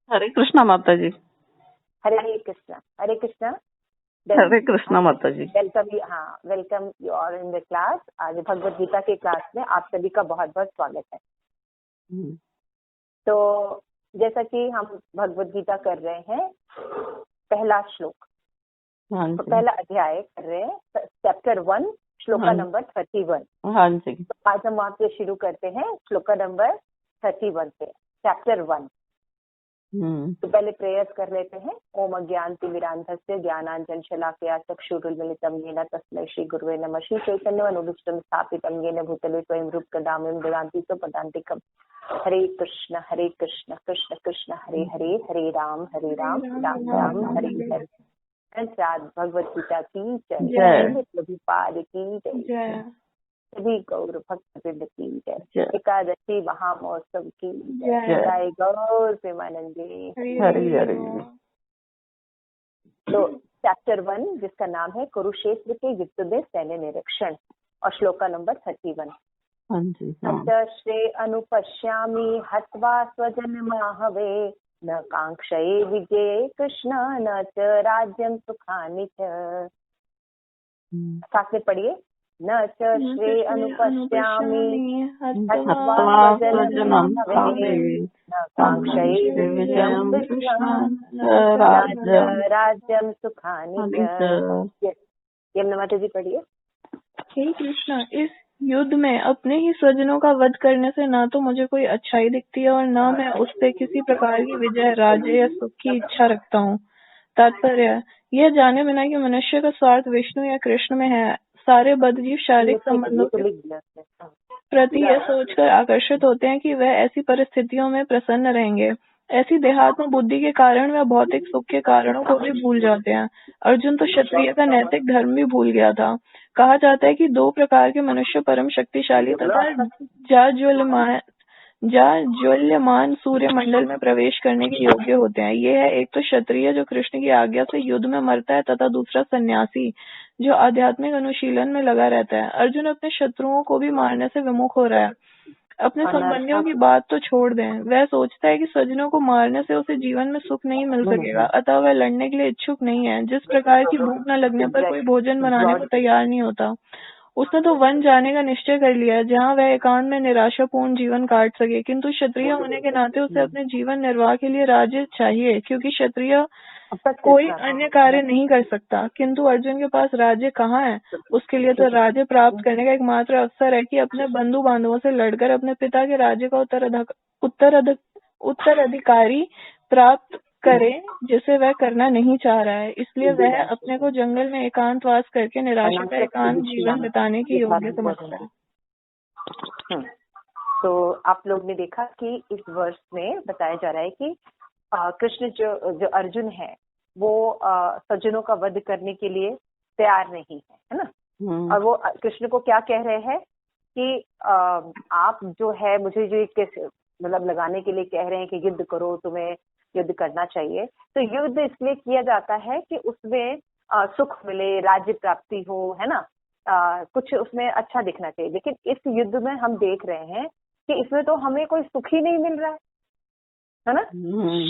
हरे कृष्णा माता जी। हरे कृष्णा, हरे कृष्णा। हरे कृष्णा माता जी। Welcome you all in the class. आज भगवत गीता के क्लास में आप सभी का बहुत बहुत स्वागत है। तो जैसा कि हम भगवत गीता कर रहे हैं, पहला श्लोक, तो पहला अध्याय कर रहे हैं, चैप्टर 1, श्लोका नंबर 31। हाँ जी। तो आज हम वहां से शुरू करते हैं, श्लोका नंबर 31 से, चैप्टर 1। तो पहले प्रेयर्स कर लेते हैं। ओम अज्ञानतिमिरान्धस्य ज्ञानांजन शलाकया चक्षुरुन्मीलितं येन तस्मै श्री गुरुवे नमः। श्री चैतन्यमनोभीष्टं स्थापितं येन भूतले स्वयं रूपकदां ददाति स्वपदान्तिकम्। हरे कृष्ण कृष्ण कृष्ण हरे हरे, हरे राम राम राम हरे हरे। भगवत गीता की जय, प्रभुपाद की जय, सभी गौर भक्त वृंद की जय, एकादशी महामहोत्सव की जय, गौर प्रेमानंदे हरि हरि। तो चैप्टर 1 जिसका नाम है कुरुक्षेत्र के युद्ध में सैन्य निरीक्षण, और श्लोका नंबर 31। श्रे अनुपश्यामि हत्वा स्वजनमाहवे, न कांक्षये विजये कृष्ण न च राज्यं सुखानि च। साथ में पढ़िए। न च श्रे अनुपश्यामि हत्वा स्वजनमाहवे, न कांक्षये विजयं कृष्ण राज्यं सुखानि च। यमुना माता जी पढ़िए। हे कृष्ण, इस युद्ध में अपने ही स्वजनों का वध करने से ना तो मुझे कोई अच्छाई दिखती है और न मैं उससे किसी प्रकार की विजय, राज्य या सुख की इच्छा रखता हूँ। तात्पर्य यह जाने बिना कि मनुष्य का स्वार्थ विष्णु या कृष्ण में है, सारे बद्धजीव शारीरिक संबंधों के प्रति यह सोचकर आकर्षित होते हैं कि वह ऐसी परिस्थितियों में प्रसन्न रहेंगे। ऐसी देहात्म बुद्धि के कारण वह भौतिक सुख के कारणों को भी भूल जाते हैं। अर्जुन तो क्षत्रिय का नैतिक धर्म भी भूल गया था। कहा जाता है कि 2 प्रकार के मनुष्य परम शक्तिशाली तथा ज्वल्यमान सूर्य मंडल में प्रवेश करने के योग्य होते हैं। ये है, एक तो क्षत्रिय जो कृष्ण की आज्ञा से युद्ध में मरता है, तथा दूसरा सन्यासी जो आध्यात्मिक अनुशीलन में लगा रहता है। अर्जुन अपने शत्रुओं को भी मारने से विमुख हो रहा है। अपने संबंधियों की बात तो छोड़ दें, वह सोचता है कि स्वजनों को मारने से उसे जीवन में सुख नहीं मिल सकेगा, अतः वह लड़ने के लिए इच्छुक नहीं है। जिस प्रकार की भूख न लगने पर कोई भोजन बनाने को तैयार नहीं होता, उसने तो वन जाने का निश्चय कर लिया है, जहाँ वह एकांत में निराशापूर्ण जीवन काट सके। किंतु क्षत्रिय होने के नाते उसे अपने जीवन निर्वाह के लिए राज्य चाहिए, क्योंकि क्षत्रिय कोई अन्य कार्य नहीं कर सकता। किंतु अर्जुन के पास राज्य कहाँ है? उसके लिए तो राज्य प्राप्त करने का एकमात्र अवसर है कि अपने बंधु बांधवों से लड़कर अपने पिता के राज्य का उत्तराधिकारी प्राप्त करे, जिसे वह करना नहीं चाह रहा है। इसलिए वह अपने को जंगल में एकांतवास करके निराशा का एकांत जीवन बिताने की योग्य समझता है। तो आप लोग ने देखा कि इस वर्ष में बताया जा रहा है कि कृष्ण जो अर्जुन है वो सज्जनों का वध करने के लिए तैयार नहीं है ना। और वो कृष्ण को क्या कह रहे हैं कि आप जो है मुझे जो मतलब लगाने के लिए कह रहे हैं कि युद्ध करो, तुम्हें युद्ध करना चाहिए। तो युद्ध इसलिए किया जाता है कि उसमें सुख मिले, राज्य प्राप्ति हो, है ना, कुछ उसमें अच्छा दिखना चाहिए। लेकिन इस युद्ध में हम देख रहे हैं कि इसमें तो हमें कोई सुख ही नहीं मिल रहा है ना।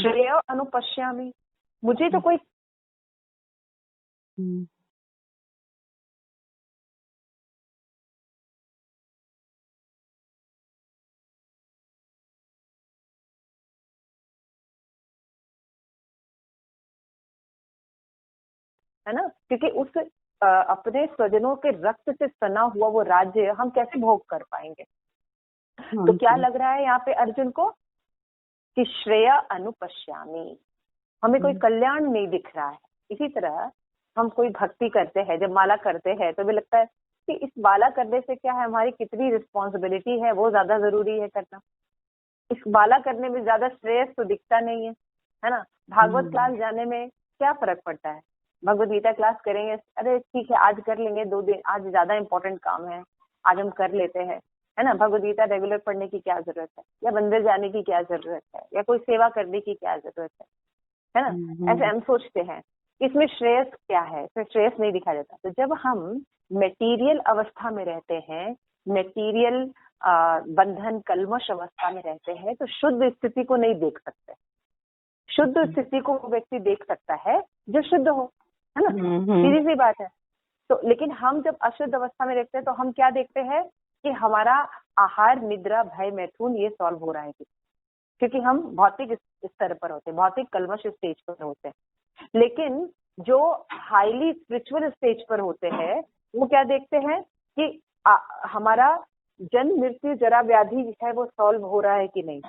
श्रेय अनुपश्यामी, मुझे तो कोई है ना, क्योंकि उस अपने स्वजनों के रक्त से सना हुआ वो राज्य हम कैसे भोग कर पाएंगे। तो क्या लग रहा है यहाँ पे अर्जुन को कि श्रेय अनुपश्यामी, हमें कोई कल्याण नहीं दिख रहा है। इसी तरह हम कोई भक्ति करते हैं, जब माला करते हैं तो भी लगता है कि इस माला करने से क्या है, हमारी कितनी रिस्पॉन्सिबिलिटी है वो ज्यादा जरूरी है करना। इस माला करने में ज्यादा श्रेयस तो दिखता नहीं है ना। भागवत क्लास जाने में क्या फर्क पड़ता है, भगवत गीता क्लास करेंगे, अरे ठीक है आज कर लेंगे 2 दिन, आज ज्यादा इंपॉर्टेंट काम है आज हम कर लेते हैं, है ना। भगवत गीता रेगुलर पढ़ने की क्या जरूरत है, या मंदिर जाने की क्या जरूरत है, या कोई सेवा करने की क्या जरूरत है ना। ऐसे हम सोचते हैं। इसमें श्रेयस क्या है, इसमें श्रेयस नहीं दिखा जाता। तो जब हम मेटीरियल अवस्था में रहते हैं, मेटीरियल बंधन कल्मश अवस्था में रहते हैं, तो शुद्ध स्थिति को नहीं देख सकते। शुद्ध स्थिति को वो व्यक्ति देख सकता है जो शुद्ध हो, है ना, सीधी सी बात है। तो लेकिन हम जब अशुद्ध अवस्था में देखते हैं तो हम क्या देखते हैं कि हमारा आहार, निद्रा, भय, मैथुन ये सॉल्व हो रहा है, क्योंकि हम भौतिक स्तर पर होते हैं, भौतिक कल्मश स्टेज पर होते हैं। लेकिन जो हाईली स्पिरिचुअल स्टेज पर होते हैं वो क्या देखते हैं कि हमारा जन्म, मृत्यु, जरा, व्याधि है वो सॉल्व हो रहा है कि नहीं,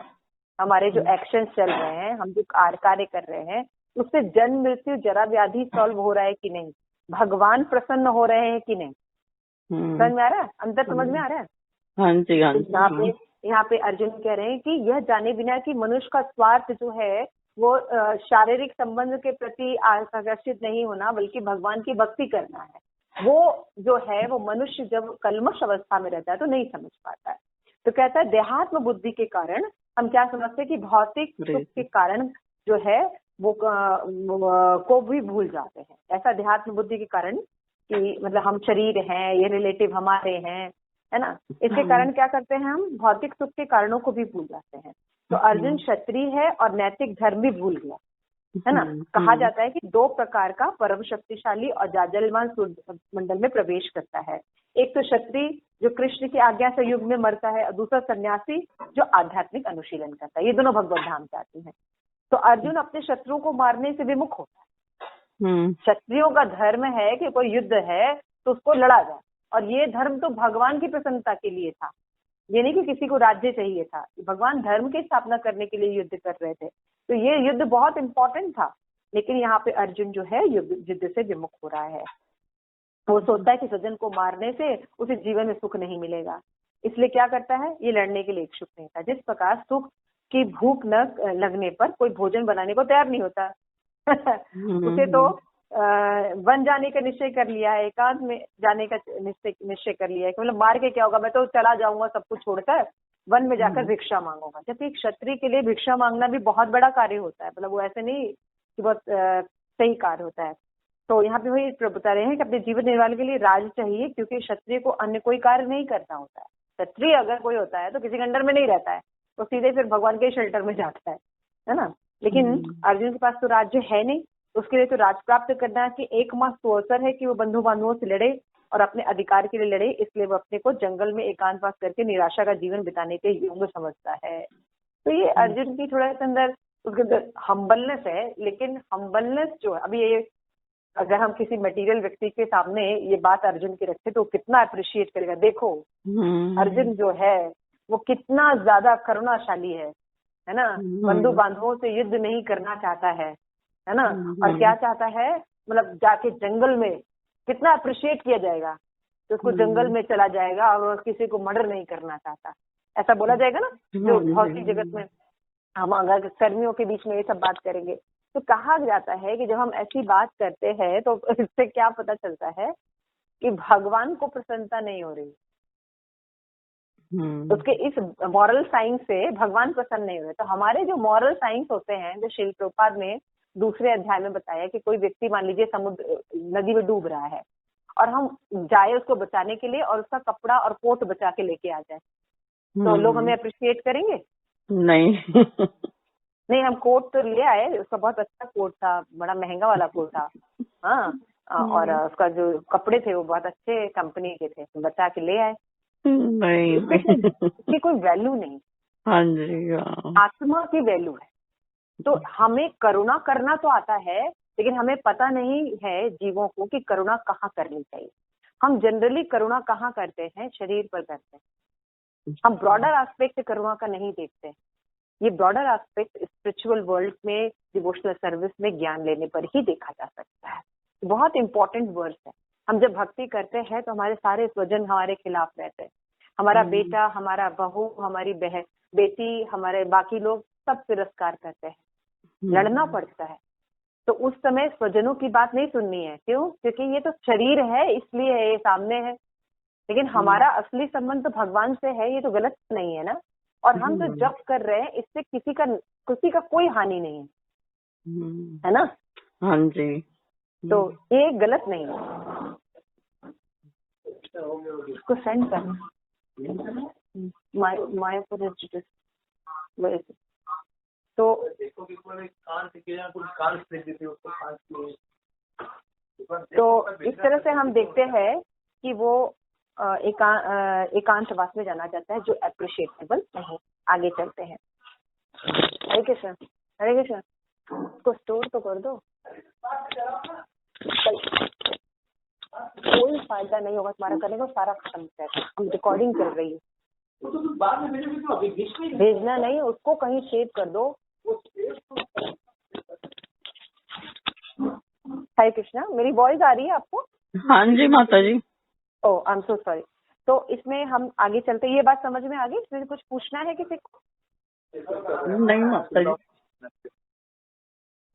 हमारे जो एक्शन चल रहे हैं, हम जो कार्य कर रहे हैं उससे जन्म, मृत्यु, जरा, व्याधि सॉल्व हो रहा है कि नहीं, भगवान प्रसन्न हो रहे हैं कि नहीं। समझ में आ रहा है, अंदर समझ में आ रहा है। हाँ जी, हाँ जी। यहाँ पे अर्जुन कह रहे हैं कि यह जाने बिना कि मनुष्य का स्वार्थ जो है वो शारीरिक संबंध के प्रति आकर्षित नहीं होना बल्कि भगवान की भक्ति करना है, वो जो है वो मनुष्य जब कल्मश अवस्था में रहता है तो नहीं समझ पाता है। तो कहता है देहात्म बुद्धि के कारण हम क्या समझते हैं कि भौतिक सुख के कारण जो है वो को भी भूल जाते हैं। ऐसा देहात्म बुद्धि के कारण कि मतलब हम शरीर हैं, ये रिलेटिव हमारे हैं, है ना, इसके कारण क्या करते हैं हम भौतिक सुख के कारणों को भी भूल जाते हैं। तो अर्जुन क्षत्रिय है और नैतिक धर्म भी भूल गया, है ना। कहा जाता है कि 2 प्रकार का परम शक्तिशाली और जाजलमान मंडल में प्रवेश करता है। एक तो क्षत्रिय जो कृष्ण की आज्ञा से युग में मरता है और दूसरा सन्यासी जो आध्यात्मिक अनुशीलन करता है। ये दोनों भगवत धाम चाहते हैं। तो अर्जुन अपने शत्रुओं को मारने से विमुख होता है। क्षत्रियों का धर्म है कि कोई युद्ध है तो उसको लड़ा जाए, और ये धर्म तो भगवान की प्रसन्नता के लिए था, ये नहीं कि किसी को राज्य चाहिए था। भगवान धर्म की स्थापना करने के लिए युद्ध कर रहे थे, तो ये युद्ध बहुत इंपॉर्टेंट था। लेकिन यहाँ पे अर्जुन जो है युद्ध से विमुख हो रहा है। वो सोचता है कि स्वजन को मारने से उसे जीवन में सुख नहीं मिलेगा, इसलिए क्या करता है, ये लड़ने के लिए इच्छुक नहीं था। जिस प्रकार सुख की भूख न लगने पर कोई भोजन बनाने को तैयार नहीं होता उसे तो वन जाने का निश्चय कर लिया है, एकांत में जाने का निश्चय कर लिया है कि मतलब मार के क्या होगा, मैं तो चला जाऊंगा सब कुछ छोड़कर वन में जाकर भिक्षा मांगूंगा। जबकि एक क्षत्रिय के लिए भिक्षा मांगना भी बहुत बड़ा कार्य होता है, मतलब वो ऐसे नहीं कि बहुत सही कार्य होता है। तो यहाँ पे वही बता रहे हैं कि अपने जीवन निर्वाह के लिए राज चाहिए, क्योंकि क्षत्रिय को अन्य कोई कार्य नहीं करना होता है। क्षत्रिय अगर कोई होता है तो किसी के अंडर में नहीं रहता है, तो सीधे फिर भगवान के शेल्टर में जाता है ना। लेकिन अर्जुन के पास तो राज्य है नहीं, उसके लिए तो राज प्राप्त करना कि एकमात्र अवसर है कि वो बंधु बांधवों से लड़े और अपने अधिकार के लिए लड़े। इसलिए वो अपने को जंगल में एकांतवास करके निराशा का जीवन बिताने के योग्य समझता है। तो ये अर्जुन की थोड़ा सा अंदर उसके अंदर हम्बलनेस है। लेकिन हम्बलनेस जो है, अभी ये अगर हम किसी मटेरियल व्यक्ति के सामने ये बात अर्जुन की रखे तो कितना अप्रिशिएट करेगा। देखो अर्जुन जो है वो कितना ज्यादा करुणाशाली है ना। बंधु बांधवों से युद्ध नहीं करना चाहता है ना, और क्या चाहता है, मतलब जाके जंगल में कितना अप्रिशिएट किया जाएगा तो उसको जंगल में चला जाएगा और किसी को मर्डर नहीं करना चाहता, ऐसा बोला जाएगा ना। जो भौतिक जगत में हम अगर कर्मियों के बीच में ये सब बात करेंगे तो कहा जाता है कि जब हम ऐसी बात करते हैं तो इससे क्या पता चलता है कि भगवान को प्रसन्नता नहीं हो रही। उसके इस मॉरल साइंस से भगवान प्रसन्न नहीं हो रहे। तो हमारे जो मॉरल साइंस होते हैं, जो श्रील प्रभुपाद ने दूसरे अध्याय में बताया कि कोई व्यक्ति मान लीजिए समुद्र नदी में डूब रहा है और हम जाए उसको बचाने के लिए और उसका कपड़ा और कोट बचा के लेके आ जाए, तो लोग हमें अप्रिशिएट करेंगे? नहीं नहीं, हम कोट तो ले आए, उसका बहुत अच्छा कोट था, बड़ा महंगा वाला कोट था, हाँ, और उसका जो कपड़े थे वो बहुत अच्छे कंपनी के थे, बचा के ले आए। नहीं इसकी कोई वैल्यू नहीं। हाँ जी, आत्मा की वैल्यू है। तो हमें करुणा करना तो आता है, लेकिन हमें पता नहीं है जीवों को कि करुणा कहाँ करनी चाहिए। हम जनरली करुणा कहाँ करते हैं? शरीर पर करते हैं। हम ब्रॉडर एस्पेक्ट करुणा का नहीं देखते। ये ब्रॉडर एस्पेक्ट स्पिरिचुअल वर्ल्ड में, डिवोशनल सर्विस में ज्ञान लेने पर ही देखा जा सकता है। बहुत इंपॉर्टेंट वर्ड्स है। हम जब भक्ति करते हैं तो हमारे सारे स्वजन हमारे खिलाफ रहते हैं, हमारा बेटा, हमारा बहू, हमारी बहन, बेटी, हमारे बाकी लोग सब तिरस्कार करते हैं, लड़ना पड़ता है। तो उस समय स्वजनों की बात नहीं सुननी है। क्यों? क्योंकि ये तो शरीर है, इसलिए है, ये सामने है। लेकिन हमारा असली संबंध तो भगवान से है, ये तो गलत नहीं है ना। और हम जो जप कर रहे हैं इससे किसी का कोई हानि नहीं है ना। हाँ जी, तो ये गलत नहीं है। इसको सेंड करना मायापुर तो इस तरह से हम देखते हैं कि वो एकांतवास में जाना जाता है, जो अप्रिशिएटेबल नहीं। आगे चलते हैं। हरे कृष्ण, हरे कृष्ण। इसको स्टोर तो कर दो, कोई फायदा नहीं होगा तुम्हारा करने का, सारा खत्म हो जाएगा। हम रिकॉर्डिंग चल रही है, भेजना नहीं, उसको कहीं सेव कर दो। हरे कृष्णा, मेरी वॉइस आ रही है आपको? हाँ जी माता जी। ओह, आई एम सो सॉरी। तो इसमें हम आगे चलते, ये बात समझ में आ गई? इसमें कुछ पूछना है किसी को? नहीं माता जी।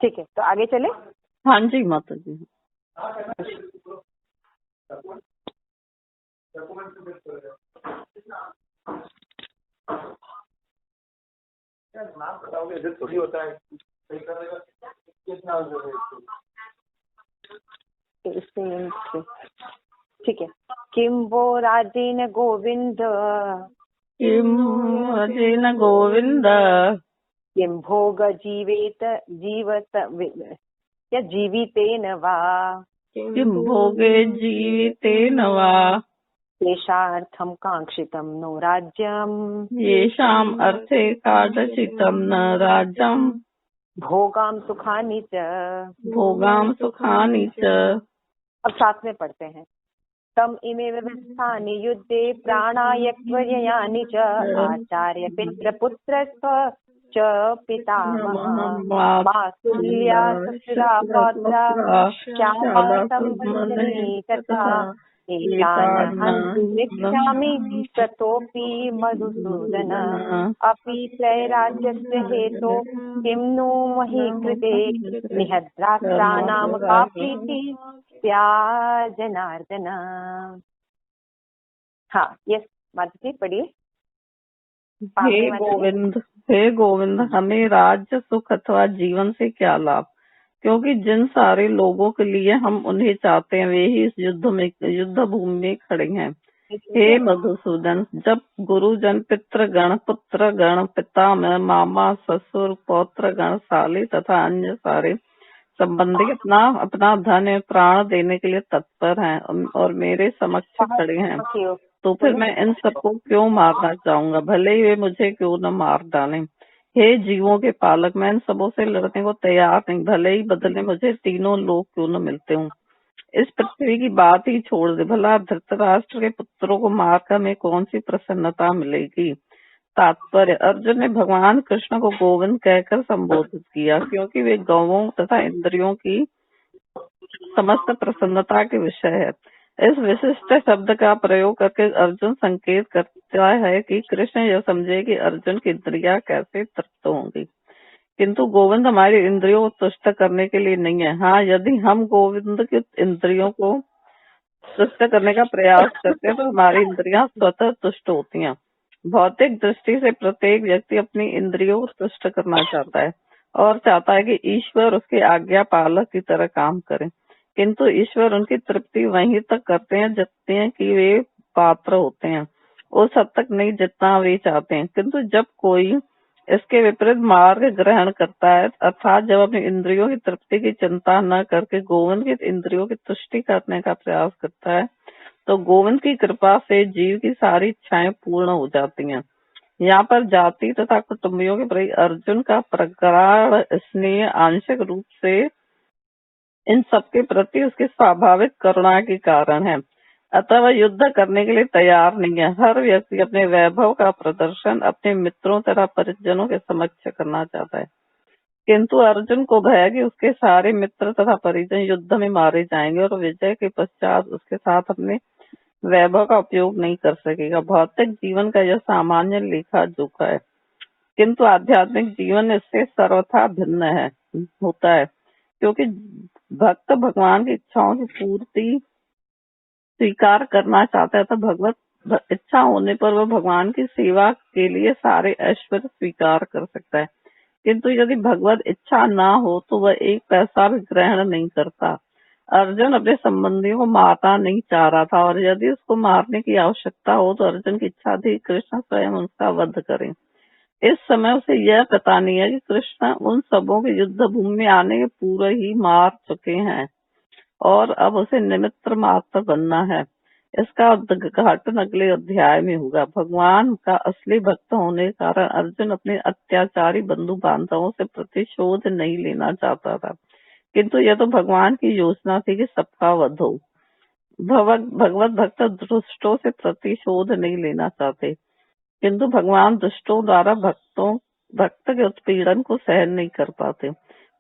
ठीक है, तो आगे चले। हाँ जी माता जी। थोड़ी होता है। ठीक है। किम वो राजेन गोविंद, किम अजेन गोविंद, किम भोग जीवितेन वा, किम भोगे जीवितेन वा, येषार्थं काङ्क्षितं नो राज्यम्, येषाम् अर्थे कादचितं न राज्यम्, भोगां सुखानि च। भोगां सुखानि च। अब साथ में पढ़ते हैं। तम इमे व्यवस्थानि युद्धे प्राणाय त्वययानि च, आचार्य पितृ पुत्र च पितामह, मातुल्या ससुरा पौत्रा श्यामा संबंधिनी तथा, एतान् हन्तुमिच्छामि ततोऽपि मधुसूदन, अपि त्रैराज्यस्य हेतो किं नु मही कृते, निहद्राष्ट्राणां का प्रीति स्यात् जनार्दन। हाँ, यस माता जी पढ़िए। हे गोविंद, हमें राज्य सुख अथवा जीवन से क्या लाभ, क्योंकि जिन सारे लोगों के लिए हम उन्हें चाहते हैं वे ही इस युद्ध भूमि में खड़े हैं। हे मधुसूदन, जब गुरुजन, पितृगण, पुत्रगण, पितामह, मामा, ससुर, पौत्रगण, साले तथा अन्य सारे संबंधी अपना धन एवं प्राण देने के लिए तत्पर हैं और मेरे समक्ष खड़े हैं, तो फिर मैं इन सबको क्यों मारना चाहूंगा, भले ही वे मुझे क्यों न मार डालें। हे जीवों के पालक, मैं इन सबों से लड़ने को तैयार नहीं, भले ही बदले मुझे तीनों लोग क्यों न मिलते हूँ। इस पृथ्वी की बात ही छोड़ दे, भला धृतराष्ट्र के पुत्रों को मारकर हमें कौन सी प्रसन्नता मिलेगी। तात्पर्य, अर्जुन ने भगवान कृष्ण को गोविंद कहकर संबोधित किया, क्योंकि वे गौओं तथा इंद्रियों की समस्त प्रसन्नता के विषय है। इस विशिष्ट शब्द का प्रयोग करके अर्जुन संकेत करता है कि कृष्ण यह समझे कि अर्जुन की इंद्रियां कैसे तृप्त होंगी, किंतु गोविंद हमारी इंद्रियों को तुष्ट करने के लिए नहीं है। हाँ, यदि हम गोविंद की इंद्रियों को तुष्ट करने का प्रयास करते हैं तो हमारी इंद्रियां स्वतः तुष्ट होती हैं। भौतिक दृष्टि से प्रत्येक व्यक्ति अपनी इंद्रियों को तुष्ट करना चाहता है और चाहता है कि ईश्वर उसके आज्ञा पालक की तरह काम करे, किंतु ईश्वर उनकी तृप्ति वहीं तक करते हैं जितने कि वे पात्र होते हैं, उस हद तक नहीं जितना वे चाहते हैं। किंतु जब कोई इसके विपरीत मार्ग ग्रहण करता है, अर्थात जब अपनी इंद्रियों की तृप्ति की चिंता न करके गोविंद की इंद्रियों की तुष्टि करने का प्रयास करता है, तो गोविंद की कृपा से जीव की सारी इच्छाएं पूर्ण हो जाती हैं। यहाँ पर जाति तथा कुटुंबियों के प्रति अर्जुन का प्रगाढ़ स्नेह आंशिक रूप से इन सबके प्रति उसकी स्वाभाविक करुणा के कारण है, अतः वह युद्ध करने के लिए तैयार नहीं है। हर व्यक्ति अपने वैभव का प्रदर्शन अपने मित्रों तथा परिजनों के समक्ष करना चाहता है, किंतु अर्जुन को भय है कि उसके सारे मित्र तथा परिजन युद्ध में मारे जाएंगे और विजय के पश्चात उसके साथ अपने वैभव का उपयोग नहीं कर सकेगा। भौतिक जीवन का यह सामान्य लेखा जोखा है, किंतु आध्यात्मिक जीवन इससे सर्वथा भिन्न होता है, क्योंकि भक्त भगवान की इच्छाओं की पूर्ति स्वीकार करना चाहता है, तो भगवत इच्छा होने पर वह भगवान की सेवा के लिए सारे ऐश्वर्य स्वीकार कर सकता है, किंतु यदि भगवत इच्छा ना हो तो वह एक पैसा भी ग्रहण नहीं करता। अर्जुन अपने संबंधियों को मारना नहीं चाह रहा था, और यदि उसको मारने की आवश्यकता हो तो अर्जुन की इच्छा थी कृष्ण स्वयं उसका वध करें। इस समय उसे यह पता नहीं है कि कृष्ण उन सबों के युद्ध भूमि में आने के पूर्व ही मार चुके हैं और अब उसे निमित्त मात्र बनना है। इसका उद्घाटन अगले अध्याय में होगा। भगवान का असली भक्त होने के कारण अर्जुन अपने अत्याचारी बंधु बांधवों से प्रतिशोध नहीं लेना चाहता था, किंतु यह तो भगवान की योजना थी कि सबका वध हो। भगवत भक्त दुष्टों से प्रतिशोध नहीं लेना चाहते, किंतु भगवान दुष्टों द्वारा भक्त के उत्पीड़न को सहन नहीं कर पाते।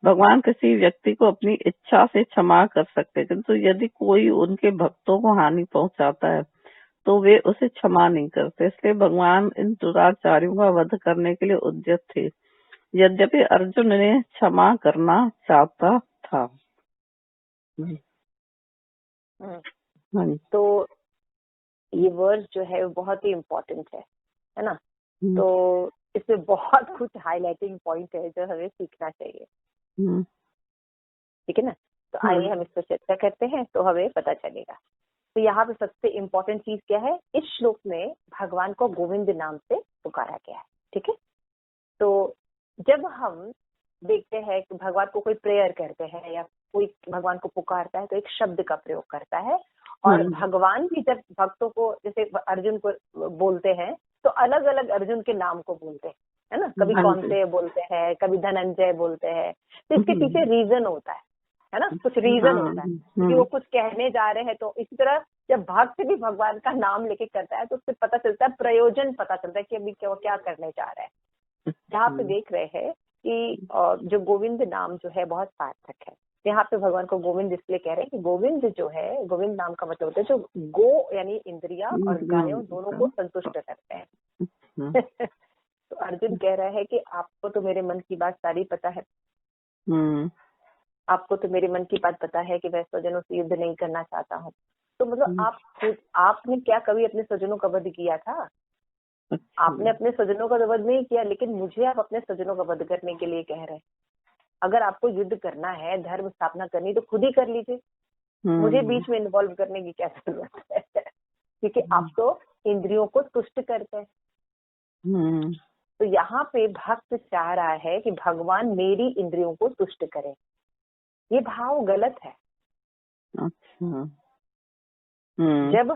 भगवान किसी व्यक्ति को अपनी इच्छा से क्षमा कर सकते, किंतु यदि कोई उनके भक्तों को हानि पहुंचाता है तो वे उसे क्षमा नहीं करते। इसलिए भगवान इन दुराचारियों का वध करने के लिए उद्यत थे, यद्यपि अर्जुन ने क्षमा करना चाहता था। हाँ जी। तो ये वर्ड जो है वो बहुत ही इम्पोर्टेंट है ना। तो इसमें बहुत कुछ हाईलाइटिंग पॉइंट है जो हमें सीखना चाहिए, ठीक है ना। तो आइए हम इस पर चर्चा करते हैं तो हमें पता चलेगा। तो यहाँ पे सबसे इम्पोर्टेंट चीज क्या है, इस श्लोक में भगवान को गोविंद नाम से पुकारा गया है, ठीक है। तो जब हम देखते हैं कि भगवान को कोई प्रेयर करते हैं या कोई भगवान को पुकारता है तो एक शब्द का प्रयोग करता है, और भगवान भी जब भक्तों को, जैसे अर्जुन को बोलते हैं तो अलग अलग अर्जुन के नाम को बोलते हैं, है ना। कभी कौनसे बोलते हैं, कभी धनंजय बोलते हैं। तो इसके पीछे रीजन होता है ना, कुछ रीजन होता है कि वो कुछ कहने जा रहे हैं। तो इसी तरह जब भक्त भी भगवान का नाम लेके करता है तो उससे पता चलता है, प्रयोजन पता चलता है कि अभी क्या करने जा रहा है। जहाँ पे देख रहे हैं कि जो गोविंद नाम जो है बहुत सार्थक है। यहाँ पे भगवान को गोविंद इसलिए कह रहे हैं कि गोविंद जो है, गोविंद नाम का मतलब होता है जो गो यानी इंद्रिया और गायों दोनों को संतुष्ट करते हैं। तो अर्जुन कह रहा है कि आपको तो मेरे मन की बात सारी पता है, आपको तो मेरे मन की बात पता है कि मैं स्वजनों से युद्ध नहीं करना चाहता हूँ। तो मतलब आपने क्या कभी अपने स्वजनों का वध किया था? आपने अपने स्वजनों का वध नहीं किया, लेकिन मुझे आप अपने स्वजनों का वध करने के लिए कह रहे हैं। अगर आपको युद्ध करना है, धर्म स्थापना करनी, तो खुद ही कर लीजिए, मुझे बीच में इन्वॉल्व करने की क्या जरूरत है? क्योंकि आप तो इंद्रियों को तुष्ट करते हैं। तो यहाँ पे भक्त चाह रहा है कि भगवान मेरी इंद्रियों को तुष्ट करे। ये भाव गलत है। अच्छा। जब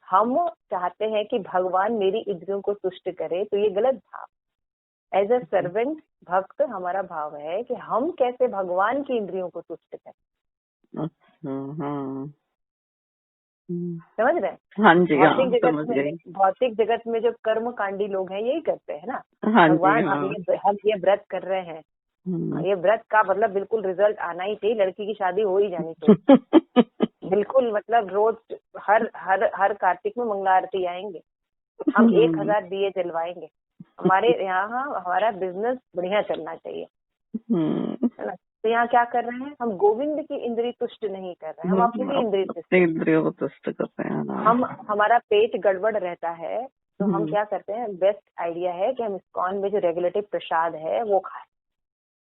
हम चाहते हैं कि भगवान मेरी इंद्रियों को तुष्ट करे तो ये गलत भाव। एज अ सर्वेंट भक्त हमारा भाव है कि हम कैसे भगवान की इंद्रियों को तुष्ट करें। समझ रहे हैं? हाँ जी। भौतिक जगत में जो कर्म कांडी लोग हैं यही करते हैं ना। भगवान हम ये व्रत कर रहे हैं, ये व्रत का मतलब बिल्कुल रिजल्ट आना ही चाहिए, लड़की की शादी हो ही जानी चाहिए। बिल्कुल मतलब रोज हर कार्तिक में मंगला आरती आएंगे, हम 1000 दिए जलवाएंगे, हमारे यहाँ हमारा बिजनेस बढ़िया चलना चाहिए, है ना। तो यहाँ क्या कर रहे हैं, हम गोविंद की इंद्रिय तुष्ट नहीं कर रहे हैं, हम अपनी इंद्रियों को तुष्ट करते हैं। हमारा पेट गड़बड़ रहता है तो हम क्या करते हैं, बेस्ट आइडिया है कि हम इस्कॉन में जो रेगुलेटिव प्रसाद है वो खाएं।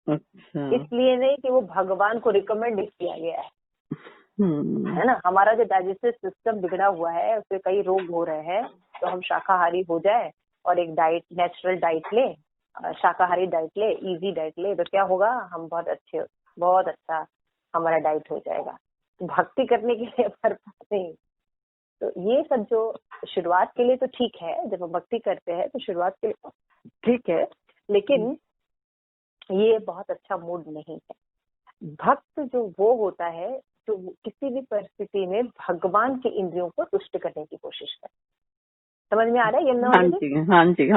अच्छा। इसलिए नहीं कि वो भगवान को रिकमेंड किया गया है ना। हमारा जो डाइजेस्टिव सिस्टम बिगड़ा हुआ है, उससे कई रोग हो रहे हैं, तो हम शाकाहारी हो जाए और एक डाइट, नेचुरल डाइट ले, शाकाहारी डाइट ले, इजी डाइट ले, तो क्या होगा, हम बहुत अच्छा हमारा डाइट हो जाएगा। तो भक्ति करने के लिए पर्पस नहीं। तो ये सब जो शुरुआत के लिए तो ठीक है, जब हम भक्ति करते हैं तो शुरुआत के लिए ठीक है, लेकिन ये बहुत अच्छा मूड नहीं है। भक्त जो वो होता है जो किसी भी परिस्थिति में भगवान की इंद्रियों को तुष्ट करने की कोशिश करे। समझ में आ रहा है यमुना जी? हाँ जी,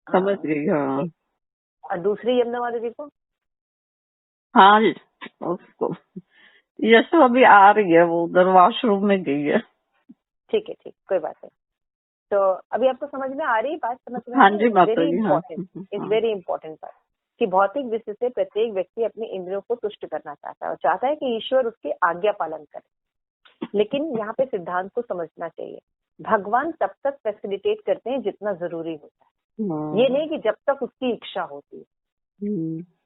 समझ गई। हाँ। और दूसरी यमुना जी को, हाँ उसको यशो अभी आ रही है, वो उधर वॉशरूम में गई है। ठीक है, कोई बात नहीं। तो अभी आपको समझ में आ रही बात? समझ में? हाँ जी, very important, it's very important बात कि भौतिक दृष्टि से प्रत्येक व्यक्ति अपनी इंद्रियों को तुष्ट करना चाहता है और चाहता है कि ईश्वर उसकी आज्ञा पालन करे। लेकिन यहाँ पे सिद्धांत को समझना चाहिए, भगवान तब तक फैसिलिटेट करते हैं जितना जरूरी होता है, ये नहीं कि जब तक उसकी इच्छा होती है।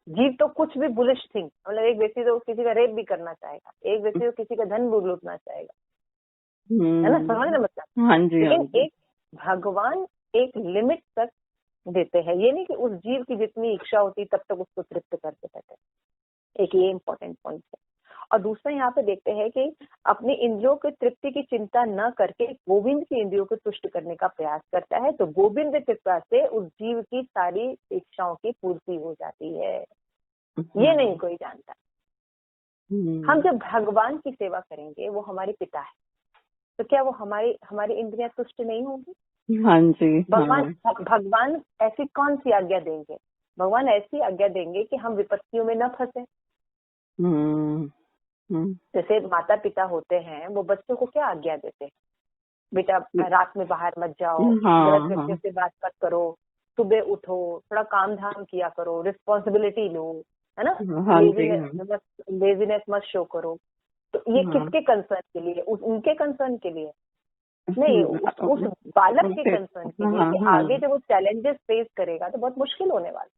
जीव तो कुछ भी बुलिश थिंग, मतलब एक व्यक्ति तो किसी का रेप भी करना चाहेगा, एक व्यक्ति तो किसी का धन भी लूटना चाहेगा, है ना। समझ ना मतलब? हाँ जी। लेकिन एक भगवान एक लिमिट तक देते हैं। ये नहीं कि उस जीव की जितनी इच्छा होती तब तक उसको तृप्त करते रहते हैं। एक ये इम्पोर्टेंट पॉइंट है। और दूसरा यहाँ पे देखते हैं कि अपनी इंद्रियों की तृप्ति की चिंता न करके गोविंद की इंद्रियों को तुष्ट करने का प्रयास करता है, तो गोविंद की कृपा से उस जीव की सारी इच्छाओं की पूर्ति हो जाती है। ये नहीं कोई जानता। हम जब भगवान की सेवा करेंगे, वो हमारे पिता है, तो क्या वो हमारी इंद्रियां तुष्ट नहीं होंगी? हाँ जी। भगवान ऐसी कौन सी आज्ञा देंगे? भगवान ऐसी आज्ञा देंगे कि हम विपत्तियों में न फंसे। जैसे माता पिता होते हैं, वो बच्चों को क्या आज्ञा देते हैं? बेटा रात में बाहर मत जाओ, गलत व्यक्तियों से बात मत करो, सुबह उठो, थोड़ा काम धाम किया करो, रिस्पॉन्सिबिलिटी लो, है ना? लेजीनेस मत शो करो। तो ये किसके कंसर्न के लिए? उनके कंसर्न के लिए नहीं, उस बालक के कंसर्न के लिए कि आगे जब वो चैलेंजेस फेस करेगा तो बहुत मुश्किल होने वाला।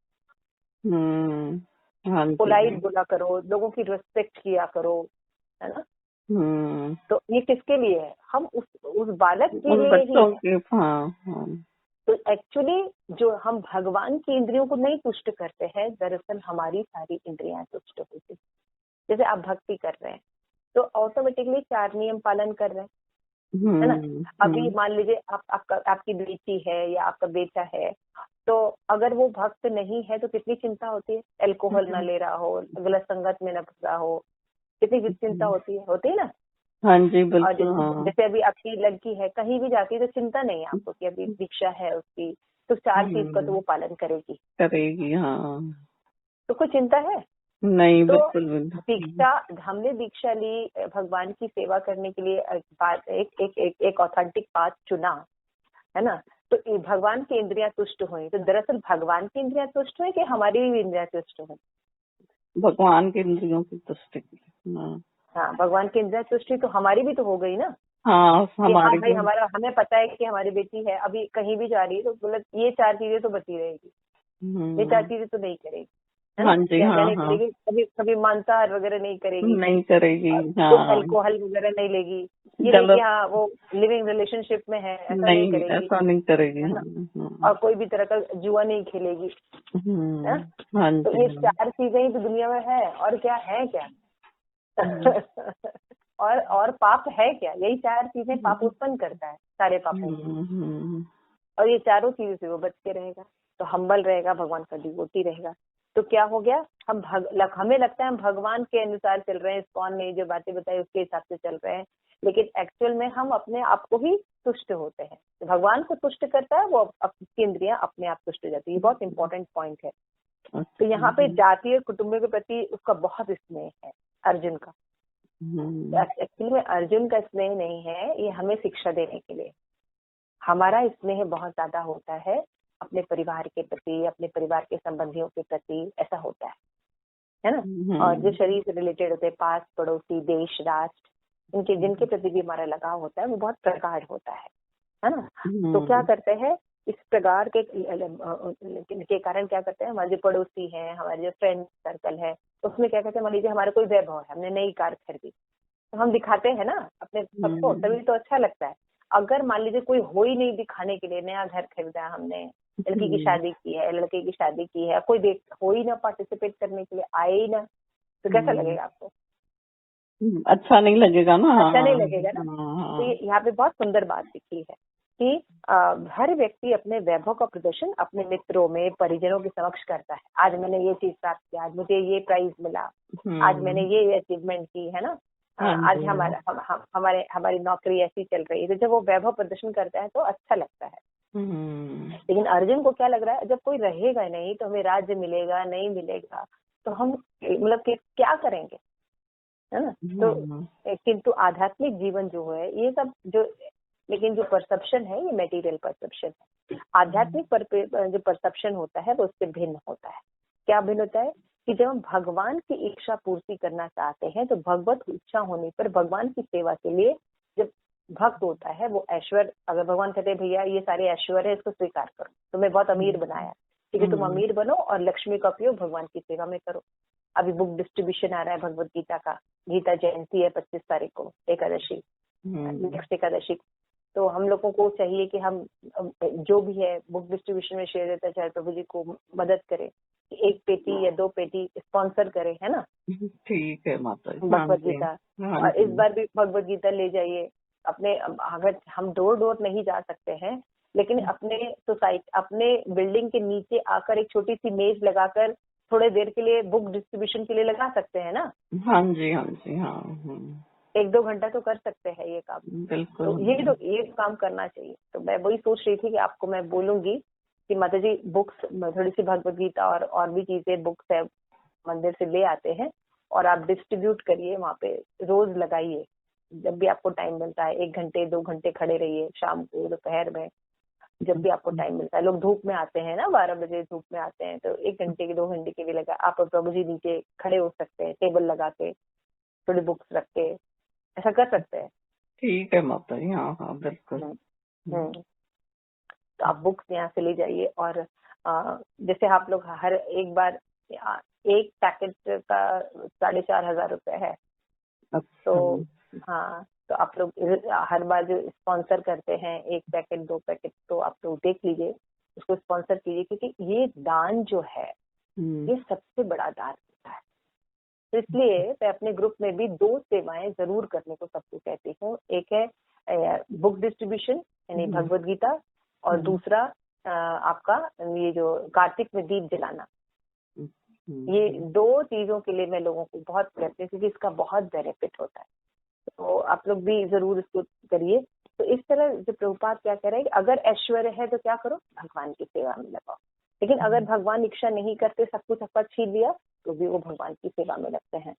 पोलाइट बोला करो, लोगों की रिस्पेक्ट किया करो, है ना? तो ये किसके लिए है? हम उस बालक के लिए ही। तो एक्चुअली जो हम भगवान की इंद्रियों को नहीं तुष्ट करते हैं, दरअसल हमारी सारी इंद्रियां तुष्ट होती। जैसे आप भक्ति कर रहे हैं तो ऑटोमेटिकली 4 नियम पालन कर रहे हैं, है ना? अभी मान लीजिए आपकी बेटी है या आपका बेटा है, तो अगर वो भक्त नहीं है तो कितनी चिंता होती है। अल्कोहल ना ले रहा हो, गलत संगत में न फंसा हो, कितनी चिंता होती है ना? हाँ जी, बिल्कुल। और जैसे अभी आपकी लड़की है, कहीं भी जाती है तो चिंता नहीं है आपको कि अभी दीक्षा है उसकी, तो 4 चीज का तो वो पालन करेगी। हाँ। तो कोई चिंता है नहीं? तो बिल्कुल। हमने दीक्षा ली भगवान की सेवा करने के लिए, एक ऑथेंटिक पाथ चुना, है ना? तो भगवान की इंद्रियां तुष्ट हुई। तो दरअसल भगवान की इंद्रियां तुष्ट हुई कि हमारी भी इंद्रियां तुष्ट हुई? भगवान की इंद्रियों की तुष्टि। हाँ, भगवान की इंद्रियां तुष्टि तो हमारी भी तो हो गई ना। हाँ, हमारी भाई हमें पता है कि हमारी बेटी है, अभी कहीं भी जा रही है तो मतलब ये 4 चीजें तो बची रहेगी, ये 4 चीजें तो नहीं करेगी, है ना? हाँ जी। क्या नहीं करेगी? कभी मांसाहार वगैरह नहीं करेगी, अल्कोहल वगैरह नहीं लेगी, ये नहीं कि हाँ वो लिविंग रिलेशनशिप में है, ऐसा नहीं करेगी, ऐसा नहीं करेगी। और कोई भी तरह का जुआ नहीं खेलेगी। तो ये 4 चीजें ही तो दुनिया में है, और क्या है क्या? और पाप है क्या? यही 4 चीजें पाप उत्पन्न करता है, सारे पापों की। और ये चारों चीजों से वो बच के रहेगा, तो हम्बल रहेगा, भगवान का डिवोटी रहेगा। तो क्या हो गया? हमें लगता है हम भगवान के अनुसार चल रहे हैं, इस्कॉन ने जो बातें बताई उसके हिसाब से चल रहे हैं, लेकिन एक्चुअल में हम अपने आप को ही तुष्ट होते हैं। तो भगवान को तुष्ट करता है, वो आपकी इंद्रियां अपने आप तुष्ट हो जाती है। ये बहुत इंपॉर्टेंट पॉइंट है। तो यहाँ पे जाति और कुटुंब के प्रति उसका बहुत स्नेह है अर्जुन का। एक्चुअली में अर्जुन का स्नेह नहीं है, ये हमें शिक्षा देने के लिए। हमारा स्नेह बहुत ज्यादा होता है अपने परिवार के प्रति, अपने परिवार के संबंधियों के प्रति, ऐसा होता है ना? और जो शरीर से रिलेटेड होते हैं, पास पड़ोसी, देश, राष्ट्र, जिनके प्रति भी हमारा लगाव होता है, वो बहुत प्रगाढ़ होता है ना? तो क्या करते हैं, इस प्रकार के कारण क्या करते हैं, हमारे जो पड़ोसी हैं, हमारे जो फ्रेंड सर्कल है, उसमें क्या कहते हैं, मान लीजिए हमारा कोई वैभव है, हमने नई कार खरीदी, तो हम दिखाते हैं ना अपने सबको, तभी तो अच्छा लगता है। अगर मान लीजिए कोई हो ही नहीं दिखाने के लिए, नया घर खरीदा हमने, लड़की की शादी की है, लड़के की शादी की है, कोई हो ही ना पार्टिसिपेट करने के लिए, आए ही ना, तो कैसा लगेगा आपको? अच्छा नहीं लगेगा ना। अच्छा नहीं लगेगा ना। तो यहाँ पे बहुत सुंदर बात लिखी है कि हर व्यक्ति अपने वैभव का प्रदर्शन अपने मित्रों में, परिजनों के समक्ष करता है। आज मैंने ये चीज प्राप्त किया, आज मुझे ये प्राइज मिला, आज मैंने ये अचीवमेंट की, है ना? आज हमारी नौकरी ऐसी चल रही है। तो जब वो वैभव प्रदर्शन करता है तो अच्छा लगता है। लेकिन अर्जुन को क्या लग रहा है, जब कोई रहेगा नहीं तो हमें राज्य मिलेगा नहीं मिलेगा, तो हम मतलब क्या करेंगे, है ना? तो किंतु आध्यात्मिक जीवन जो है, ये सब लेकिन जो परसेप्शन है, ये मटेरियल परसेप्शन है। आध्यात्मिक जो परसेप्शन होता है वो उससे भिन्न होता है। क्या भिन्न होता है कि जब हम भगवान की इच्छा पूर्ति करना चाहते हैं, तो भगवत इच्छा होने पर भगवान की सेवा के लिए जब भक्त होता है, वो ऐश्वर्य, अगर भगवान कहते हैं भैया ये सारे ऐश्वर्य है, इसको स्वीकार करो, तुम्हें बहुत अमीर बनाया, ठीक है, तुम अमीर बनो और लक्ष्मी का उपयोग भगवान की सेवा में करो। अभी बुक डिस्ट्रीब्यूशन आ रहा है भगवत गीता का, गीता जयंती है 25 तारीख को, एकादशी, नेक्स्ट एकादशी। तो हम लोगों को चाहिए कि हम जो भी है बुक डिस्ट्रीब्यूशन में शेयर देता चाहे प्रभु जी को मदद करें, एक पेटी या 2 पेटी स्पॉन्सर करें, है ना, ठीक है माता जी। भगवत गीता। हाँ और इस जी। बार भी भगवत गीता ले जाइए अपने, अगर हम डोर डोर नहीं जा सकते हैं, लेकिन अपने सोसाइटी, अपने बिल्डिंग के नीचे आकर एक छोटी सी मेज लगाकर थोड़े देर के लिए बुक डिस्ट्रीब्यूशन के लिए लगा सकते हैं ना। हाँ जी, हाँ जी, हाँ। 1-2 घंटा तो कर सकते हैं ये काम। बिल्कुल। तो ये काम करना चाहिए। तो मैं वही सोच रही थी कि आपको मैं बोलूंगी कि माता जी बुक्स, थोड़ी सी भगवत गीता और भी चीजें, बुक्स है, मंदिर से ले आते हैं और आप डिस्ट्रीब्यूट करिए वहाँ पे, रोज लगाइए जब भी आपको टाइम मिलता है। 1 घंटे 2 घंटे खड़े रहिए, शाम को, दोपहर में, जब भी आपको टाइम मिलता है। लोग धूप में आते हैं ना, 12 बजे धूप में आते हैं, तो 1 घंटे की 2 घंटे के भी लगा, आप प्रभु जी नीचे खड़े हो सकते हैं, टेबल लगा के थोड़ी बुक्स रख के, ऐसा कर सकते हैं। ठीक है माता जी। हाँ हाँ बिल्कुल। तो आप बुक्स यहाँ से ले जाइए। और जैसे आप लोग हर एक बार एक पैकेट का 4,500 रुपए है। तो हाँ, तो आप लोग हर बार जो स्पॉन्सर करते हैं 1 पैकेट 2 पैकेट, तो आप लोग देख लीजिए, उसको स्पॉन्सर कीजिए, क्योंकि ये दान जो है ये सबसे बड़ा दान होता है। तो इसलिए मैं अपने ग्रुप में भी 2 सेवाएं जरूर करने को सबको कहती हूँ। एक है बुक डिस्ट्रीब्यूशन यानी भगवत गीता, और दूसरा आपका ये जो कार्तिक में दीप जलाना। ये 2 चीजों के लिए मैं लोगों को बहुत कहती हूँ, क्योंकि इसका बहुत बेनिफिट होता है। तो आप लोग भी जरूर इसको करिए। तो इस तरह जो प्रभुपाद क्या कह रहे हैं कि अगर ऐश्वर्य है तो क्या करो, भगवान की सेवा में लगाओ। लेकिन अगर भगवान इच्छा नहीं करते, सब कुछ आपका छीन लिया, तो भी वो भगवान की सेवा में लगते हैं।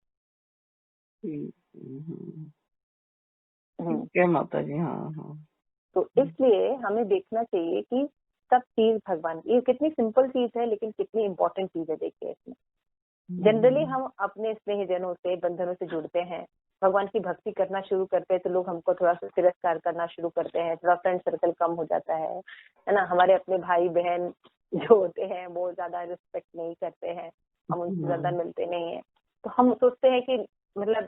ठीक है माता जी। हाँ हाँ। तो इसलिए हमें देखना चाहिए कि सब चीज भगवान, ये कितनी सिंपल चीज है लेकिन कितनी इंपॉर्टेंट चीज है। देखिए इसमें जनरली हम अपने स्नेहीजनों से, बंधनों से जुड़ते हैं, भगवान की भक्ति करना शुरू करते हैं, तो लोग हमको थोड़ा सा तिरस्कार करना शुरू करते हैं, थोड़ा फ्रेंड सर्कल कम हो जाता है ना। हमारे अपने भाई बहन जो होते हैं वो ज्यादा रिस्पेक्ट नहीं करते हैं, हम उनसे ज्यादा मिलते नहीं है। तो हम सोचते हैं कि मतलब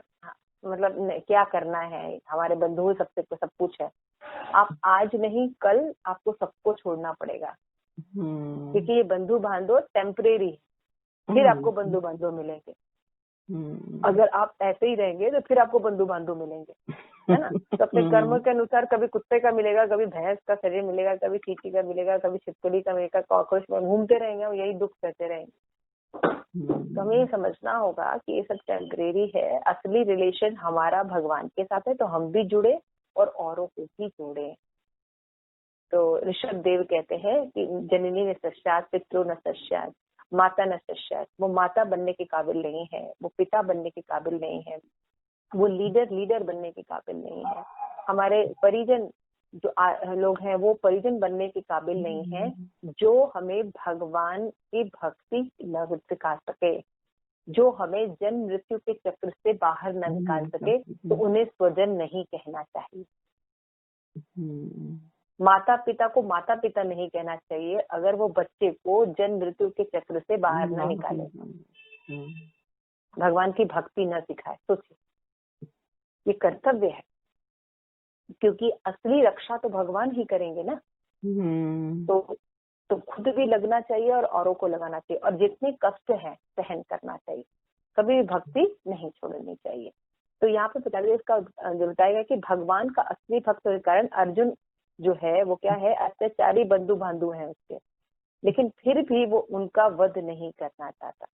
क्या करना है, हमारे बंधु सबसे सब कुछ है। आप आज नहीं कल आपको सबको छोड़ना पड़ेगा, क्योंकि ये बंधु बांधव टेम्परेरी, फिर आपको बंधु बांधव मिलेंगे। अगर आप ऐसे ही रहेंगे तो फिर आपको बंधु बांधव मिलेंगे, है ना। तो अपने कर्म के अनुसार कभी कुत्ते का मिलेगा, कभी भैंस का शरीर मिलेगा, कभी चींटी का मिलेगा, कभी छिपकली का मिलेगा, कॉकरोच में घूमते रहेंगे और यही दुख सहते रहेंगे। तो हमें ये समझना होगा कि ये सब टेम्परेरी है। असली रिलेशन हमारा भगवान के साथ है, तो हम भी जुड़े और औरों को भी जोड़े। तो ऋषभ देव कहते हैं कि जननी न सश्चात, पितरो न सश्चात, माता न सश्चात। वो माता बनने के काबिल नहीं है, वो पिता बनने के काबिल नहीं है, वो लीडर बनने के काबिल नहीं है। हमारे परिजन जो लोग हैं वो परिजन बनने के काबिल नहीं है, जो हमें भगवान की भक्ति न सिखा सके, जो हमें जन्म मृत्यु के चक्र से बाहर न निकाल सके, तो उन्हें स्वजन नहीं कहना चाहिए। माता पिता को माता पिता नहीं कहना चाहिए अगर वो बच्चे को जन्म मृत्यु के चक्र से बाहर न निकाले, भगवान की भक्ति न सिखाए। सोचिए, ये कर्तव्य है, क्योंकि असली रक्षा तो भगवान ही करेंगे ना। तो खुद भी लगना चाहिए और औरों को लगाना चाहिए, और जितने कष्ट है सहन करना चाहिए, कभी भक्ति नहीं छोड़नी चाहिए। तो यहाँ पे बता इसका बताएगा कि भगवान का असली भक्त होने के कारण अर्जुन जो है वो क्या है, अत्याचारी बंधु बांधु है उसके, लेकिन फिर भी वो उनका वध नहीं करना चाहता,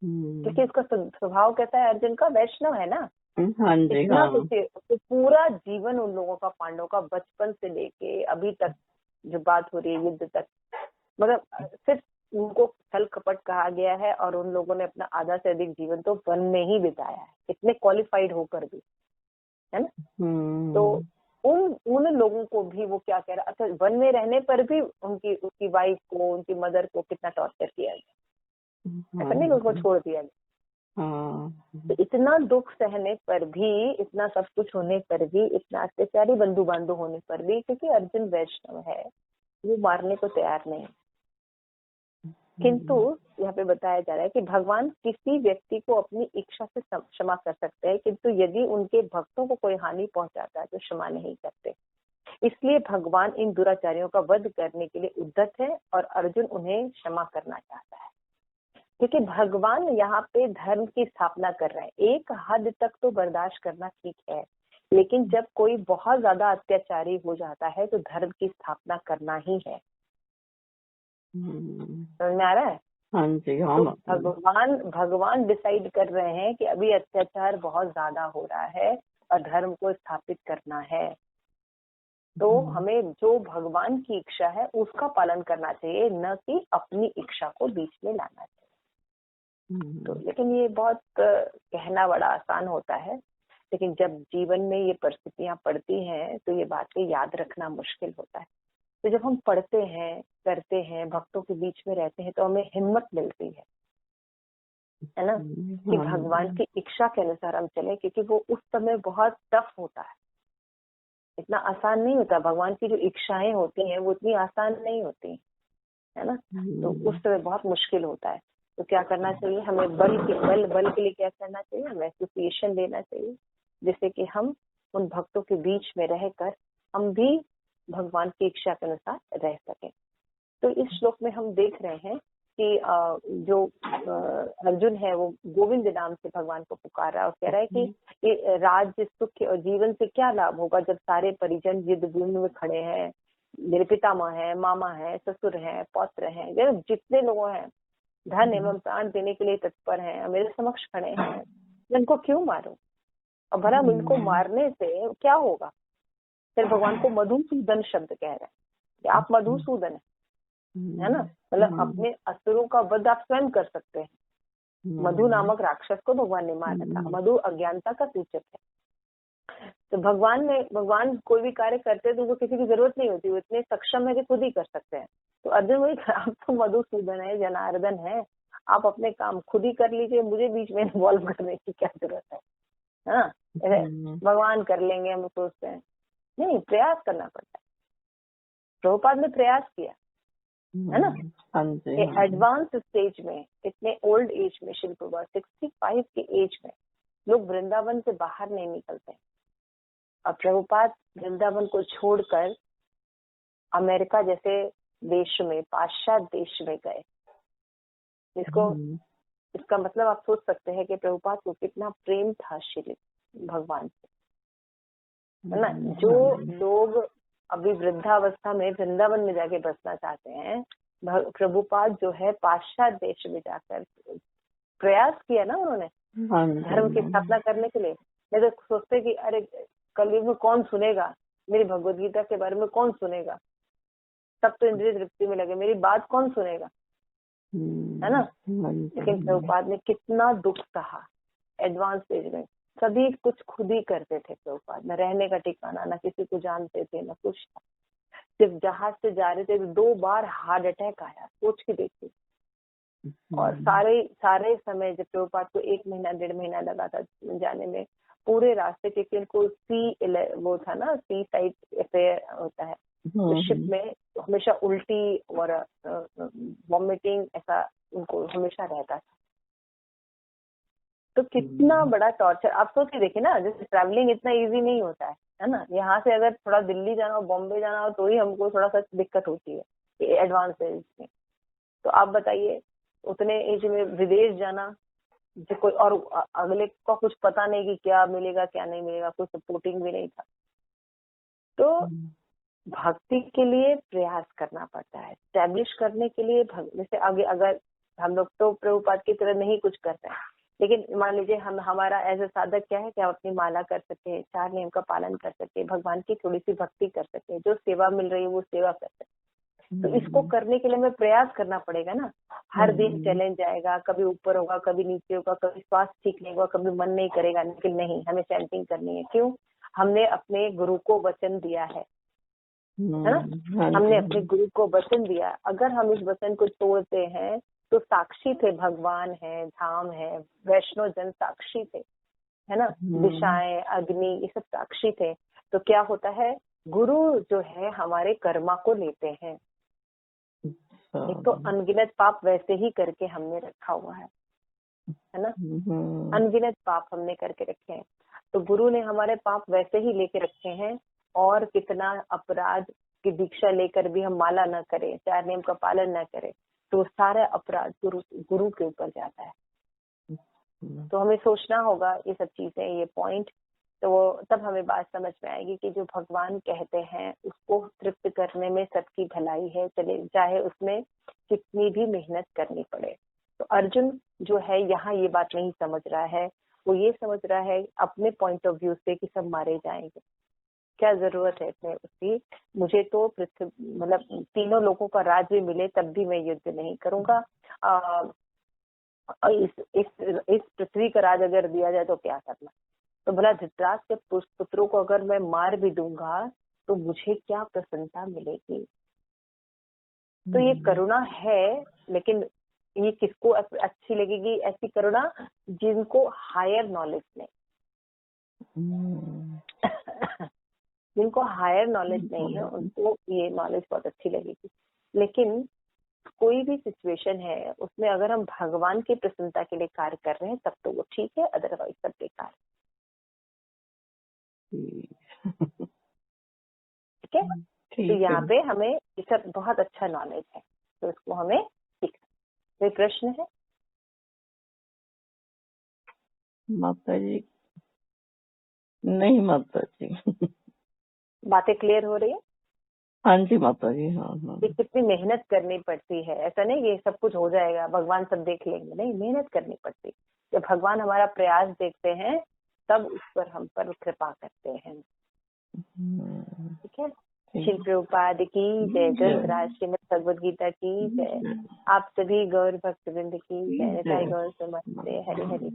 क्योंकि उसका स्वभाव कैसा है, अर्जुन का वैष्णव है ना। हाँ जी। इतना तो पूरा जीवन उन लोगों का, पांडवों का, बचपन से लेके अभी तक जो बात हो रही है युद्ध तक, मगर सिर्फ उनको छल कपट कहा गया है, और उन लोगों ने अपना आधा से अधिक जीवन तो वन में ही बिताया है, इतने क्वालिफाइड होकर भी, है ना। तो उन लोगों को भी वो क्या कह रहा, अच्छा वन में रहने पर भी उसकी वाइफ को, उनकी मदर को कितना टॉर्चर किया गया, ऐसा नहीं उनको छोड़ दिया गया। तो इतना दुख सहने पर भी, इतना सब कुछ होने पर भी, इतना अत्याचारी बंधु बांधव होने पर भी, क्योंकि अर्जुन वैष्णव है, वो मारने को तैयार नहीं। किंतु यहाँ पे बताया जा रहा है कि भगवान किसी व्यक्ति को अपनी इच्छा से क्षमा कर सकते हैं, किंतु यदि उनके भक्तों को कोई हानि पहुंचाता है तो क्षमा नहीं करते। इसलिए भगवान इन दुराचारियों का वध करने के लिए उद्यत है और अर्जुन उन्हें क्षमा करना चाहता है, क्योंकि भगवान यहाँ पे धर्म की स्थापना कर रहे हैं। एक हद तक तो बर्दाश्त करना ठीक है, लेकिन जब कोई बहुत ज्यादा अत्याचारी हो जाता है तो धर्म की स्थापना करना ही है। समझ में आ रहा है? हाँ जी, हाँ। तो भगवान डिसाइड कर रहे हैं कि अभी अत्याचार बहुत ज्यादा हो रहा है और धर्म को स्थापित करना है, तो हमें जो भगवान की इच्छा है उसका पालन करना चाहिए, न कि अपनी इच्छा को बीच में लाना चाहिए। तो लेकिन ये बहुत कहना बड़ा आसान होता है, लेकिन जब जीवन में ये परिस्थितियां पड़ती हैं तो ये बातें याद रखना मुश्किल होता है। तो जब हम पढ़ते हैं, करते हैं, भक्तों के बीच में रहते हैं, तो हमें हिम्मत मिलती है ना, कि भगवान की इच्छा के अनुसार हम चले, क्योंकि वो उस समय बहुत टफ होता है, इतना आसान नहीं होता। भगवान की जो इच्छाएं होती हैं वो इतनी आसान नहीं होती है ना, तो उस समय बहुत मुश्किल होता है। तो क्या करना चाहिए हमें? बल के लिए क्या करना चाहिए? हमें एसोसिएशन लेना चाहिए, जिससे कि हम उन भक्तों के बीच में रहकर हम भी भगवान की इच्छा के अनुसार रह सकें। तो इस श्लोक में हम देख रहे हैं कि जो अर्जुन है वो गोविंद नाम से भगवान को पुकार रहा है और कह रहा है कि ये राज्य, सुख और जीवन से क्या लाभ होगा जब सारे परिजन युद्ध भूमि में खड़े हैं, मेरे पितामह है, मामा है, ससुर है, पौत्र है, जितने लोग हैं धन एवं प्राण देने के लिए तत्पर हैं, मेरे समक्ष खड़े हैं, मैं इनको क्यों मारूं? और भला इनको मारने से क्या होगा? फिर भगवान को मधुसूदन शब्द कह रहे हैं कि आप मधुसूदन है ना, मतलब अपने असुरों का वध आप स्वयं कर सकते हैं। मधु नामक राक्षस को भगवान ने मारा था। मधु अज्ञानता का सूचक है। तो भगवान कोई भी कार्य करते तो वो किसी की जरूरत नहीं होती, वो इतने सक्षम है कि खुद ही कर सकते हैं। तो अर्जुन वही, आप तो मधुसूदन है, जनार्दन है, आप अपने काम खुद ही कर लीजिए, मुझे बीच में इन्वॉल्व करने की क्या जरूरत है? हाँ, भगवान कर लेंगे हम सोचते हैं, नहीं, प्रयास करना पड़ता है। प्रभुपाद ने प्रयास किया है ना, एडवांस स्टेज में, इतने ओल्ड एज में, श्री प्रभुपाद 65 के एज में लोग वृंदावन से बाहर नहीं निकलते। और प्रभुपाद वृंदावन को छोड़कर अमेरिका जैसे देश में, पाश्चात्य देश में गए। इसका मतलब आप सोच सकते हैं कि प्रभुपाद को कितना प्रेम था श्री भगवान से, है ना। जो लोग अभी वृद्धावस्था में वृंदावन में जाके बसना चाहते हैं, प्रभुपाद जो है पाश्चात्य देश में जाकर प्रयास किया ना उन्होंने धर्म की स्थापना करने के लिए। नहीं तो सोचते कि अरे कलयुग में कौन सुनेगा मेरी भगवद गीता के बारे में, कौन सुनेगा, सब तो इंद्रिय तृप्ति में लगे, मेरी बात कौन सुनेगा, है ना। लेकिन प्रभुपाद ने कितना दुख सहा एडवांस स्टेज में। सभी कुछ खुद ही करते थे प्रभुपाद, न रहने का ठिकाना, न किसी को जानते थे, न कुछ। सिर्फ जहाज से जा रहे थे तो 2 बार हार्ट अटैक आया, सोच के देखिए। और सारे समय जब प्रभुपाद को 1 महीना 1.5 महीना लगा था जाने में, पूरे रास्ते के उनको वो था ना, सी साइड अफेयर होता है, तो शिप में हमेशा उल्टी और वॉमिटिंग ऐसा उनको हमेशा रहता था। तो कितना बड़ा टॉर्चर आप सोच के देखिए ना, जैसे ट्रैवलिंग इतना इजी नहीं होता है ना। यहाँ से अगर थोड़ा दिल्ली जाना हो, बॉम्बे जाना हो, तो ही हमको थोड़ा सा दिक्कत होती है एडवांस एज में। तो आप बताइए उतने एज में विदेश जाना, जो कोई और अगले का कुछ पता नहीं कि क्या मिलेगा क्या नहीं मिलेगा, कोई सपोर्टिंग भी नहीं था। तो भक्ति के लिए प्रयास करना पड़ता है, स्टैब्लिश करने के लिए। जैसे आगे अगर हम लोग तो प्रभुपाद की तरह नहीं कुछ करते हैं, लेकिन मान लीजिए हमारा एज ए साधक क्या है कि हम अपनी माला कर सके, 4 नियम का पालन कर सके, भगवान की थोड़ी सी भक्ति कर सके, जो सेवा मिल रही है वो सेवा कर सके। तो इसको करने के लिए हमें प्रयास करना पड़ेगा ना। हर दिन चैलेंज आएगा, कभी ऊपर होगा, कभी नीचे होगा, कभी स्वास्थ्य ठीक नहीं होगा, कभी मन नहीं करेगा, लेकिन नहीं, हमें चैंटिंग करनी है। क्यों? हमने अपने गुरु को वचन दिया है ना, हमने अपने गुरु को वचन दिया। अगर हम इस वचन को तोड़ते हैं तो साक्षी थे, भगवान है, धाम है, वैष्णव जन साक्षी थे, है ना, दिशाएं, अग्नि, ये सब साक्षी थे। तो क्या होता है, गुरु जो है हमारे कर्मा को लेते हैं, एक तो अनगिनत पाप वैसे ही करके हमने रखा हुआ है ना, अनगिनत पाप हमने करके रखे हैं। तो गुरु ने हमारे पाप वैसे ही लेके रखे हैं, और कितना अपराध की दीक्षा लेकर भी हम माला न करें, 4 नियम का पालन न करें, तो सारा अपराध गुरु के ऊपर जाता है। तो हमें सोचना होगा ये सब चीजें, ये पॉइंट, तो तब हमें बात समझ में आएगी कि जो भगवान कहते हैं उसको तृप्त करने में सबकी भलाई है, चले चाहे उसमें कितनी भी मेहनत करनी पड़े। तो अर्जुन जो है यहाँ ये बात नहीं समझ रहा है, वो ये समझ रहा है अपने पॉइंट ऑफ व्यू से कि सब मारे जाएंगे, क्या जरूरत है इतने उसकी, मुझे तो पृथ्वी मतलब तीनों लोगों का राज्य मिले तब भी मैं युद्ध नहीं करूंगा, इस पृथ्वी का राज अगर दिया जाए तो क्या करना। तो भला धृतराष्ट्र के पुत्रों को अगर मैं मार भी दूंगा तो मुझे क्या प्रसन्नता मिलेगी। तो ये करुणा है, लेकिन ये किसको अच्छी लगेगी ऐसी करुणा, जिनको हायर नॉलेज नहीं जिनको हायर नॉलेज नहीं है उनको ये नॉलेज बहुत अच्छी लगेगी। लेकिन कोई भी सिचुएशन है उसमें अगर हम भगवान की प्रसन्नता के लिए कार्य कर रहे हैं तब तो वो ठीक है, अदरवाइज सब बेकार। ठीक है, तो यहाँ पे हमें ये सब बहुत अच्छा नॉलेज है, तो इसको हमें सीखना। कोई प्रश्न है माता जी? नहीं माता जी। बातें क्लियर हो रही है? हाँ जी माता जी, हाँ। कि कितनी मेहनत करनी पड़ती है, ऐसा नहीं ये सब कुछ हो जाएगा भगवान सब देख लेंगे, नहीं, मेहनत करनी पड़ती। जब भगवान हमारा प्रयास देखते हैं तब उस पर हम पर कृपा करते हैं। ठीक है, श्री प्रभुपाद की जय, ग्रंथराज श्रीमद भगवद गीता की जय, आप सभी गौर भक्त वृंद की जय, गौर समस्त हरि हरि।